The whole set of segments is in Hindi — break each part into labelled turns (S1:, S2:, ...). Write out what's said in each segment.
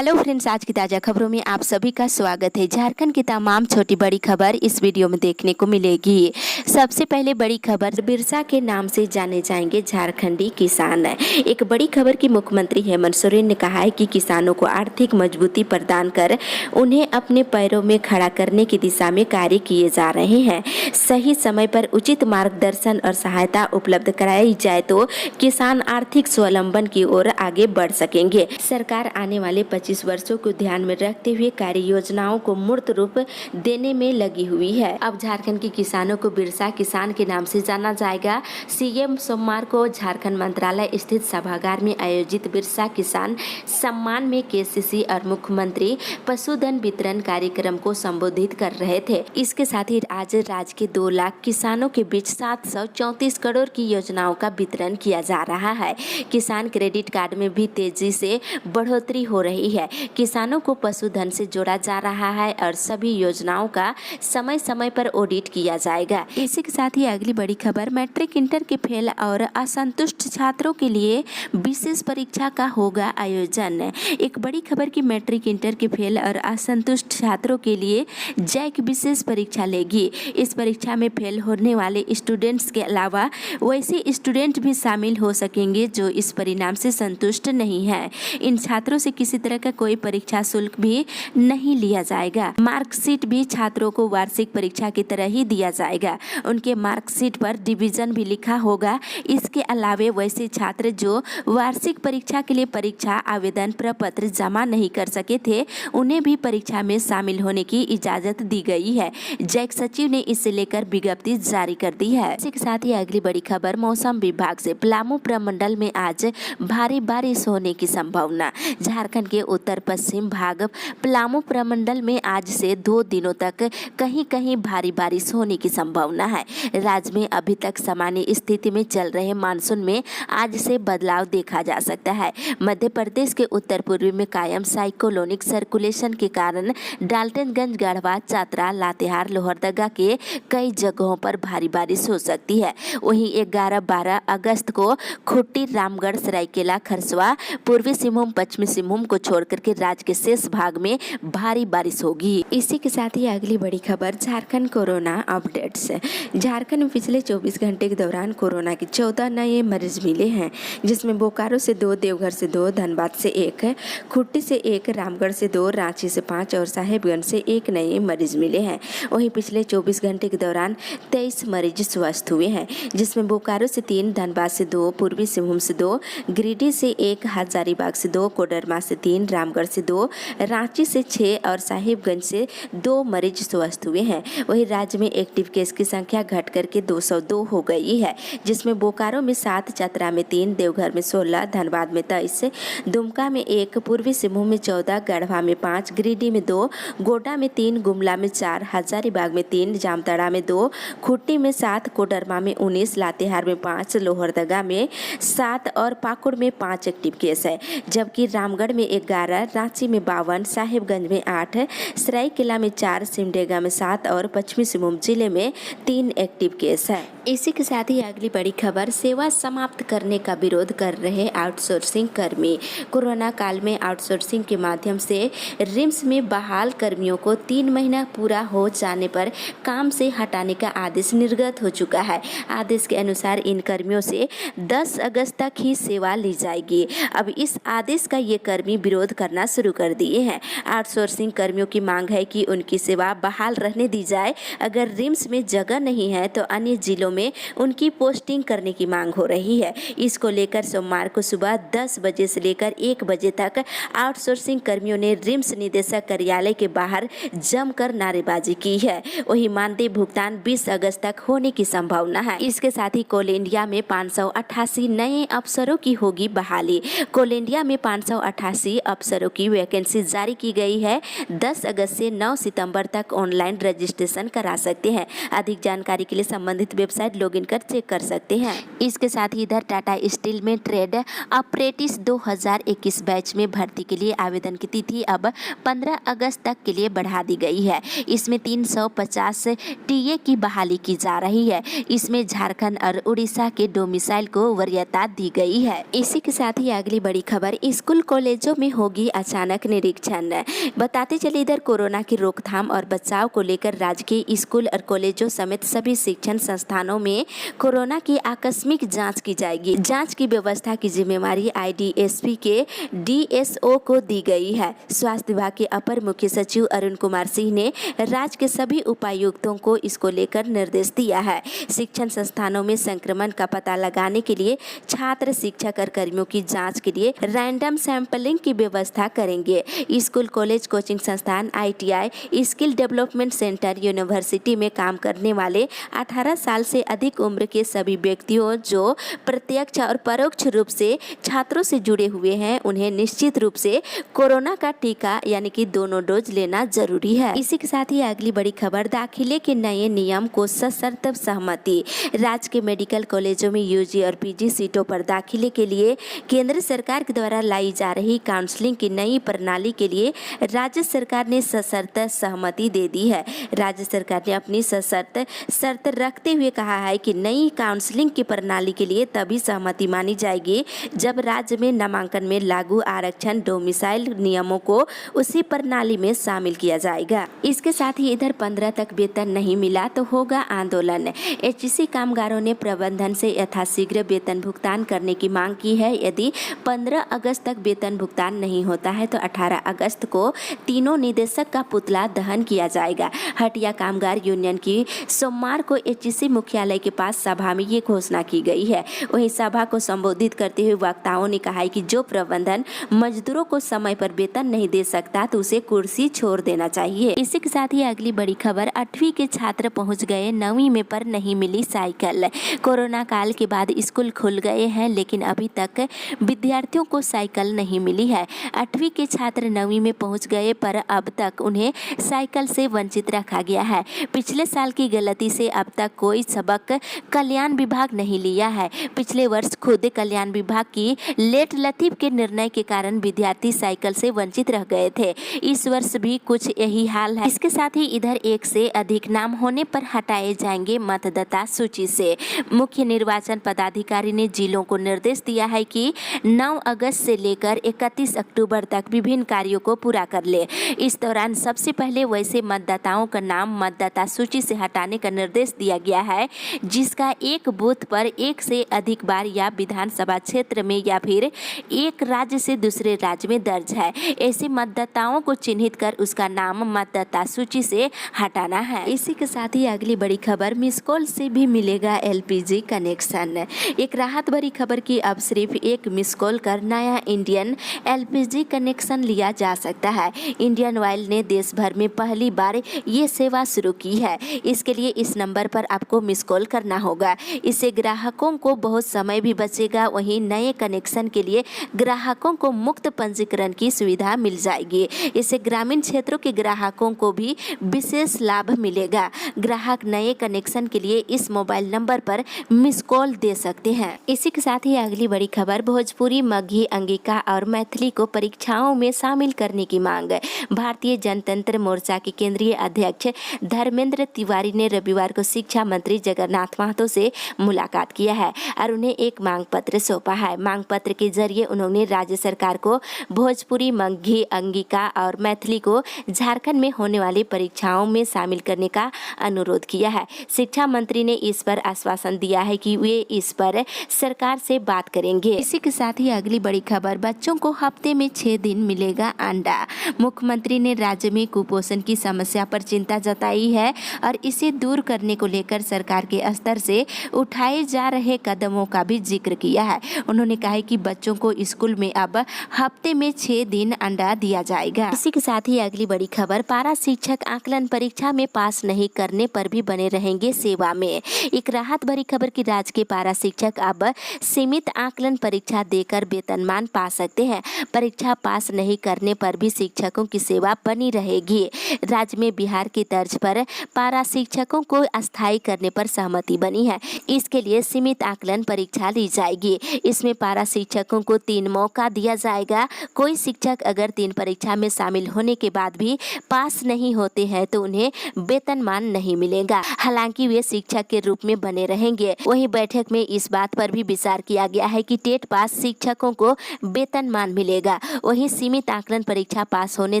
S1: हेलो फ्रेंड्स, आज की ताज़ा खबरों में आप सभी का स्वागत है। झारखंड की तमाम छोटी बड़ी खबर इस वीडियो में देखने को मिलेगी। सबसे पहले बड़ी खबर, बिरसा के नाम से जाने जाएंगे झारखंडी किसान। एक बड़ी खबर की मुख्यमंत्री हेमंत सोरेन ने कहा है कि किसानों को आर्थिक मजबूती प्रदान कर उन्हें अपने पैरों में खड़ा करने की दिशा में कार्य किए जा रहे हैं। सही समय पर उचित मार्गदर्शन और सहायता उपलब्ध कराई जाए तो किसान आर्थिक स्वावलंबन की ओर आगे बढ़ सकेंगे। सरकार आने वाले 25 वर्षों को ध्यान में रखते हुए कार्य योजनाओं को मूर्त रूप देने में लगी हुई है। अब झारखंड के किसानों को बिरसा किसान के नाम से जाना जाएगा। सीएम सोमवार को झारखंड मंत्रालय स्थित सभागार में आयोजित बिरसा किसान सम्मान में केसीसी और मुख्यमंत्री पशुधन वितरण कार्यक्रम को संबोधित कर रहे थे। इसके साथ ही आज राज्य के 2 लाख किसानों के बीच 734 करोड़ की योजनाओं का वितरण किया जा रहा है। किसान क्रेडिट कार्ड में भी तेजी से बढ़ोतरी हो रही है। किसानों को पशुधन से जोड़ा जा रहा है और सभी योजनाओं का समय समय पर ऑडिट किया जाएगा। इसी के साथ ही अगली बड़ी खबर, मैट्रिक इंटर के फेल और असंतुष्ट छात्रों के लिए विशेष परीक्षा का होगा आयोजन। एक बड़ी खबर की मैट्रिक इंटर के फेल और असंतुष्ट छात्रों के लिए जैक विशेष परीक्षा लेगी। इस परीक्षा में फेल होने वाले स्टूडेंट्स के अलावा वैसे स्टूडेंट भी शामिल हो सकेंगे जो इस परिणाम से संतुष्ट नहीं है। इन छात्रों से किसी तरह का कोई परीक्षा शुल्क भी नहीं लिया जाएगा। मार्कशीट भी छात्रों को वार्षिक परीक्षा की तरह ही दिया जाएगा। उनके मार्कशीट पर डिवीजन भी लिखा होगा। इसके अलावे वैसे छात्र जो वार्षिक परीक्षा के लिए परीक्षा आवेदन प्रपत्र जमा नहीं कर सके थे, उन्हें भी परीक्षा में शामिल होने की इजाजत दी गई है। जैक सचिव ने इसे लेकर विज्ञप्ति जारी कर दी है। इसी के साथ ही अगली बड़ी खबर, मौसम विभाग से पलामू प्रमंडल में आज भारी बारिश होने की संभावना। झारखंड के उत्तर पश्चिम भाग पलामू प्रमंडल में आज से 2 दिनों तक कहीं कहीं भारी बारिश होने की संभावना है। राज्य में अभी तक सामान्य स्थिति में चल रहे मानसून में आज से बदलाव देखा जा सकता है। मध्य प्रदेश के उत्तर पूर्वी में कायम साइक्लोनिक सर्कुलेशन के कारण डाल्टनगंज, गढ़वा, चतरा, लातेहार, लोहरदगा के कई जगहों पर भारी बारिश हो सकती है। वहीं 11-12 अगस्त को खूंटी, रामगढ़, सरायकेला, खरसवा, पूर्वी सिंहभूम, पश्चिमी सिंहभूम को छोड़कर के राज्य के शेष भाग में भारी बारिश होगी। इसी के साथ ही अगली बड़ी खबर, झारखंड कोरोना अपडेट्स। झारखंड में पिछले 24 घंटे के दौरान कोरोना के 14 नए मरीज मिले हैं, जिसमें बोकारो से 2, देवघर से 2, धनबाद से 1, खूंटी से 1, रामगढ़ से 2, रांची से 5 और साहेबगंज से 1 नए मरीज मिले हैं। वहीं पिछले 24 घंटे के दौरान 23 मरीज स्वस्थ हुए हैं, जिसमें बोकारो से 3, धनबाद से 2, पूर्वी सिंहभूम से 2, गिरिडीह से 1, हजारीबाग से 2, कोडरमा से 3, रामगढ़ से 2, रांची से 6 और साहिबगंज से 2 मरीज स्वस्थ हुए हैं। वहीं राज्य में एक्टिव केस की संख्या घट करके 202 हो गई है, जिसमें बोकारो में 7, चतरा में 3, देवघर में 16, धनबाद में 23, दुमका में 1, पूर्वी सिंहभूम में 14, गढ़वा में 5, गिरिडीह में 2, गोड्डा में 3, गुमला में 4, हजारीबाग में 3, जामताड़ा में 2, खूंटी में 7, कोडरमा में 19, लातेहार में 5, लोहरदगा में 7 और पाकुड़ में 5 एक्टिव केस है, जबकि रामगढ़ में 11, रांची में 52, साहिबगंज में 8, सरायकेला में 4, सिमडेगा में 7 और पश्चिमी सिंहभूम जिले में 3 एक्टिव केस है। इसी के साथ ही अगली बड़ी खबर, सेवा समाप्त करने का विरोध कर रहे आउटसोर्सिंग कर्मी। कोरोना काल में आउटसोर्सिंग के माध्यम से रिम्स में बहाल कर्मियों को 3 महीना पूरा हो जाने पर काम से हटाने का आदेश निर्गत हो चुका है। आदेश के अनुसार इन कर्मियों से 10 अगस्त तक ही सेवा ली जाएगी। अब इस आदेश का ये कर्मी विरोध करना शुरू कर दिए हैं। आउटसोर्सिंग कर्मियों की मांग है कि उनकी सेवा बहाल रहने दी जाए। अगर रिम्स में जगह नहीं है तो अन्य जिलों में उनकी पोस्टिंग करने की मांग हो रही है। इसको लेकर सोमवार को सुबह 10 बजे से लेकर 1 बजे तक आउटसोर्सिंग कर्मियों ने रिम्स निदेशक कार्यालय के बाहर जमकर नारेबाजी की है। वही मानदेय भुगतान 20 अगस्त तक होने की संभावना है। इसके साथ ही कोल इंडिया में 588 नए अफसरों की होगी बहाली। कोल इंडिया में 588 अफसरों की वैकेंसी जारी की गई है। 10 अगस्त से 9 सितंबर तक ऑनलाइन रजिस्ट्रेशन करा सकते हैं। अधिक जानकारी के लिए संबंधित वेबसाइट वेबसाइट लॉगिन कर चेक कर सकते हैं। इसके साथ ही इधर टाटा स्टील में ट्रेड अप्रेंटिस 2021 बैच में भर्ती के लिए आवेदन की तिथि अब 15 अगस्त तक के लिए बढ़ा दी गई है। इसमें 350 टीए की बहाली की जा रही है। इसमें झारखंड और उड़ीसा के डोमिसाइल को वरीयता दी गई है। इसी के साथ ही अगली बड़ी खबर, स्कूल कॉलेजों में होगी अचानक निरीक्षण। बताते चले इधर कोरोना की रोकथाम और बचाव को लेकर राज्य के स्कूल और कॉलेजों समेत सभी शिक्षण संस्थानों में कोरोना की आकस्मिक जांच की जाएगी। जांच की व्यवस्था की जिम्मेवारी आईडीएसपी के डीएसओ को दी गई है। स्वास्थ्य विभाग के अपर मुख्य सचिव अरुण कुमार सिंह ने राज्य के सभी उपायुक्तों को इसको लेकर निर्देश दिया है। शिक्षण संस्थानों में संक्रमण का पता लगाने के लिए छात्र, शिक्षक और कर्मियों की जांच के लिए रैंडम सैंपलिंग की व्यवस्था करेंगे। स्कूल, कॉलेज, कोचिंग संस्थान, ITI, skill development centre, university में काम करने वाले 18 साल से अधिक उम्र के सभी व्यक्तियों जो प्रत्यक्ष और परोक्ष रूप से छात्रों से जुड़े हुए हैं, उन्हें निश्चित रूप से कोरोना का टीका यानी कि दोनों डोज लेना जरूरी है। इसी के साथ ही अगली बड़ी खबर, दाखिले के नए नियम को सशर्त सहमति। राज्य के मेडिकल कॉलेजों में यूजी और पीजी सीटों पर दाखिले के लिए केंद्र सरकार के द्वारा लाई जा रही काउंसलिंग की नई प्रणाली के लिए राज्य सरकार ने सशर्त सहमति दे दी है। राज्य सरकार ने अपनी सशर्त शर्त रखते हुए कहा है कि नई काउंसलिंग की प्रणाली के लिए तभी सहमति मानी जाएगी जब राज्य में नामांकन में लागू आरक्षण डोमिसाइल नियमों को उसी प्रणाली में शामिल किया जाएगा। इसके साथ ही इधर 15 तक वेतन नहीं मिला तो होगा आंदोलन। एचईसी कामगारों ने प्रबंधन से यथाशीघ्र वेतन भुगतान करने की मांग की है। यदि 15 अगस्त तक वेतन भुगतान नहीं होता है तो 18 अगस्त को तीनों निदेशक का पुतला दहन किया जाएगा। हटिया कामगार यूनियन की सोमवार को एचईसी मुख्यालय के पास सभा में ये घोषणा की गई है। वहीं सभा को संबोधित करते हुए वक्ताओं ने कहा है कि जो प्रबंधन मजदूरों को समय पर वेतन नहीं दे सकता तो उसे कुर्सी छोड़ देना चाहिए। इसी के साथ ही अगली बड़ी खबर, 8वीं के छात्र पहुंच गए 9वीं में पर नहीं मिली साइकिल। कोरोना काल के बाद स्कूल खुल गए हैं लेकिन अभी तक विद्यार्थियों को साइकिल नहीं मिली है। 8वीं के छात्र 9वीं में पहुंच गए पर अब तक उन्हें साइकिल से वंचित रखा गया है। पिछले साल की गलती से अब तक कोई सबक कल्याण विभाग नहीं लिया है। पिछले वर्ष खुद कल्याण विभाग की लेट लतीफ के निर्णय के कारण विद्यार्थी साइकिल से वंचित रह गए थे। इस वर्ष भी कुछ यही हाल है। इसके साथ ही इधर एक से अधिक नाम होने पर हटाए जाएंगे मतदाता सूची से। मुख्य निर्वाचन पदाधिकारी ने जिलों को निर्देश दिया है कि 9 अगस्त से लेकर 31 अक्टूबर तक विभिन्न कार्यों को पूरा कर ले। इस दौरान सबसे पहले वैसे मतदाताओं का नाम मतदाता सूची से हटाने का निर्देश दिया गया है जिसका एक बूथ पर एक से अधिक बार या विधानसभा क्षेत्र में या फिर एक राज्य से दूसरे राज्य में दर्ज है। ऐसे मतदाताओं को चिन्हित कर उसका नाम मतदाता सूची से हटाना है। इसी के साथ ही अगली बड़ी खबर, मिस कॉल से भी मिलेगा एलपीजी कनेक्शन। एक राहत भरी खबर की अब सिर्फ एक मिस कॉल कर नया इंडियन एलपीजी कनेक्शन लिया जा सकता है। इंडियन ऑयल ने देश भर में पहली बार ये सेवा शुरू की है। इसके लिए इस नंबर पर आपको मिस कॉल करना होगा। इससे ग्राहकों को बहुत समय भी बचेगा। वहीं नए कनेक्शन के लिए ग्राहकों को मुफ्त पंजीकरण की सुविधा मिल जाएगी। इससे ग्रामीण क्षेत्रों के ग्राहकों को भी विशेष लाभ मिलेगा। ग्राहक नए कनेक्शन के लिए इस मोबाइल नंबर पर मिस कॉल दे सकते हैं। इसी के साथ ही अगली बड़ी खबर, भोजपुरी, मगही, अंगिका और मैथिली को परीक्षाओं में शामिल करने की मांग। भारतीय जनतंत्र मोर्चा के केंद्रीय अध्यक्ष धर्मेंद्र तिवारी ने रविवार को शिक्षा मंत्री जगन्नाथ महतो से मुलाकात किया है और उन्हें एक मांग पत्र सौंपा है। मांग पत्र के जरिए उन्होंने राज्य सरकार को भोजपुरी, मगही, अंगिका और मैथिली को झारखंड में होने वाली परीक्षाओं में शामिल करने का अनुरोध किया है। शिक्षा मंत्री ने इस पर आश्वासन दिया है कि वे इस पर सरकार से बात करेंगे। इसी के साथ ही अगली बड़ी खबर, बच्चों को हफ्ते में 6 दिन मिलेगा अंडा। मुख्यमंत्री ने राज्य में कुपोषण की समस्या पर चिंता जताई है और इसे दूर करने को लेकर सरकार के स्तर से उठाए जा रहे कदमों का भी जिक्र किया है। उन्होंने कहा है कि बच्चों को स्कूल में अब हफ्ते में 6 दिन अंडा दिया जाएगा। इसी के साथ ही अगली बड़ी खबर, पारा शिक्षक आकलन परीक्षा में पास नहीं करने पर भी बने रहेंगे सेवा में। एक राहत भरी खबर की राज्य के पारा शिक्षक अब सीमित आकलन परीक्षा देकर वेतनमान पा सकते हैं। परीक्षा पास नहीं करने पर भी शिक्षकों की सेवा बनी रहेगी। राज्य में बिहार की तर्ज पर पारा शिक्षकों को अस्थायी करने पर सहमति बनी है। इसके लिए सीमित आकलन परीक्षा ली जाएगी। इसमें पारा शिक्षकों को 3 मौका दिया जाएगा। कोई शिक्षक अगर 3 परीक्षा में शामिल होने के बाद भी पास नहीं होते हैं तो उन्हें वेतनमान नहीं मिलेगा। हालांकि वे शिक्षक के रूप में बने रहेंगे। वहीं बैठक में इस बात पर भी विचार किया गया है कि टेट पास शिक्षकों को वेतनमान मिलेगा। वहीं सीमित आकलन परीक्षा पास होने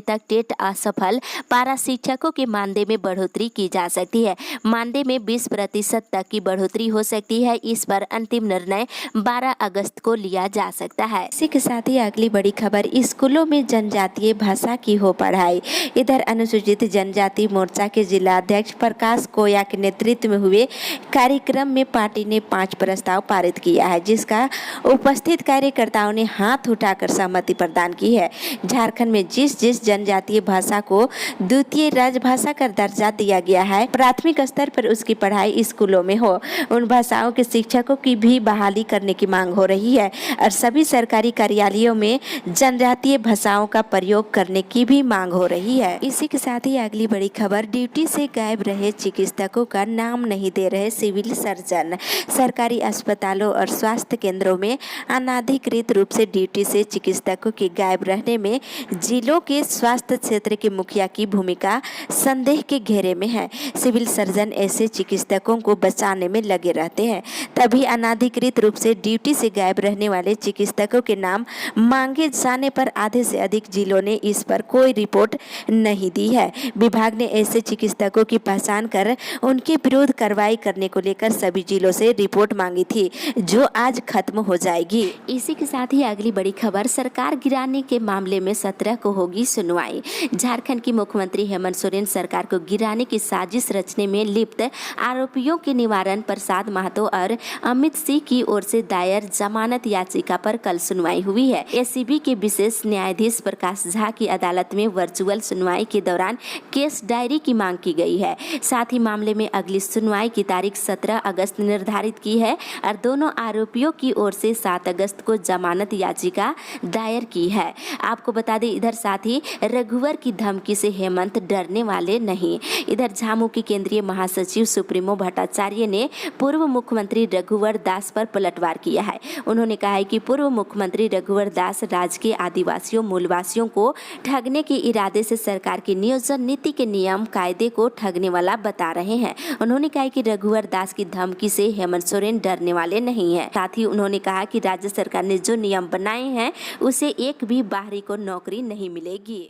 S1: तक टेट असफल पारा शिक्षकों के मानदेय में बढ़ोतरी की जा सकती है। मानदेय में 20% तक की बढ़ोतरी हो सकती है। इस पर अंतिम निर्णय 12 अगस्त को लिया जा सकता है। इसी के साथ ही अगली बड़ी खबर, स्कूलों में जनजातीय भाषा की हो पढ़ाई। इधर अनुसूचित जनजाति मोर्चा के जिला अध्यक्ष प्रकाश कोया के नेतृत्व में हुए कार्यक्रम में पार्टी ने 5 प्रस्ताव पारित किया है, जिसका उपस्थित कार्यकर्ताओं ने हाथ उठाकर सहमति प्रदान की है। झारखंड में जिस जनजातीय भाषा को द्वितीय राजभाषा का दर्जा दिया गया है, प्राथमिक स्तर पर उसकी पढ़ाई स्कूलों में हो। उन भाषाओं के शिक्षकों की भी बहाली करने की मांग हो रही है और सभी सरकारी कार्यालयों में जनजातीय भाषाओं का प्रयोग करने की भी मांग हो रही है। इसी के साथ ही अगली बड़ी खबर, ड्यूटी से गायब रहे चिकित्सकों का नाम नहीं दे रहे सिविल सर्जन। सरकारी अस्पतालों और स्वास्थ्य केंद्रों में अनाधिकृत रूप से ड्यूटी से चिकित्सकों के गायब रहने में जिलों के स्वास्थ्य क्षेत्र के मुखिया की भूमिका संदेह के घेरे में है। सिविल सर्जन ऐसे चिकित्सकों को बचाने में लगे रहते हैं, तभी अनाधिकृत रूप से ड्यूटी से गायब रहने वाले चिकित्सकों के नाम मांगे जाने पर आधे से अधिक जिलों ने इस पर कोई रिपोर्ट नहीं दी है। विभाग ने ऐसे चिकित्सकों की पहचान कर उनके विरुद्ध कार्रवाई करने को लेकर सभी जिलों से रिपोर्ट मांगी थी, जो आज खत्म हो जाएगी। इसी के साथ ही अगली बड़ी खबर, सरकार गिराने के मामले में 17 को होगी सुनवाई। झारखंड की मुख्यमंत्री हेमंत सोरेन सरकार को गिराने की साजिश रचने में लिप्त आरोपियों के निवारण प्रसाद महतो और अमित सिंह की ओर से दायर जमानत याचिका पर कल सुनवाई हुई है। एसीबी के विशेष न्यायाधीश प्रकाश झा की अदालत में वर्चुअल सुनवाई के दौरान केस डायरी की मांग की गई है। साथ ही मामले में अगली सुनवाई की तारीख 17 अगस्त निर्धारित की है और दोनों आरोपियों की ओर से 7 अगस्त को जमानत याचिका दायर की है। आपको बता दें, इधर साथ ही रघुवर की धमकी से हेमंत डरने वाले नहीं। इधर झामू के केंद्रीय महासचिव सुप्रीमो भट्टाचार्य ने पूर्व मुख्यमंत्री रघुवर दास पर पलटवार किया है। उन्होंने कहा है कि पूर्व मुख्यमंत्री रघुवर दास राज्य के आदिवासियों मूलवासियों को ठगने के इरादे से सरकार की नियोजन नीति के नियम कायदे को ठगने वाला बता रहे हैं। उन्होंने कहा कि रघुवर दास की धमकी से हेमंत सोरेन डरने वाले नहीं है। साथ ही उन्होंने कहा कि राज्य सरकार ने जो नियम बनाए हैं उसे एक भी बाहरी को नौकरी नहीं मिलेगी।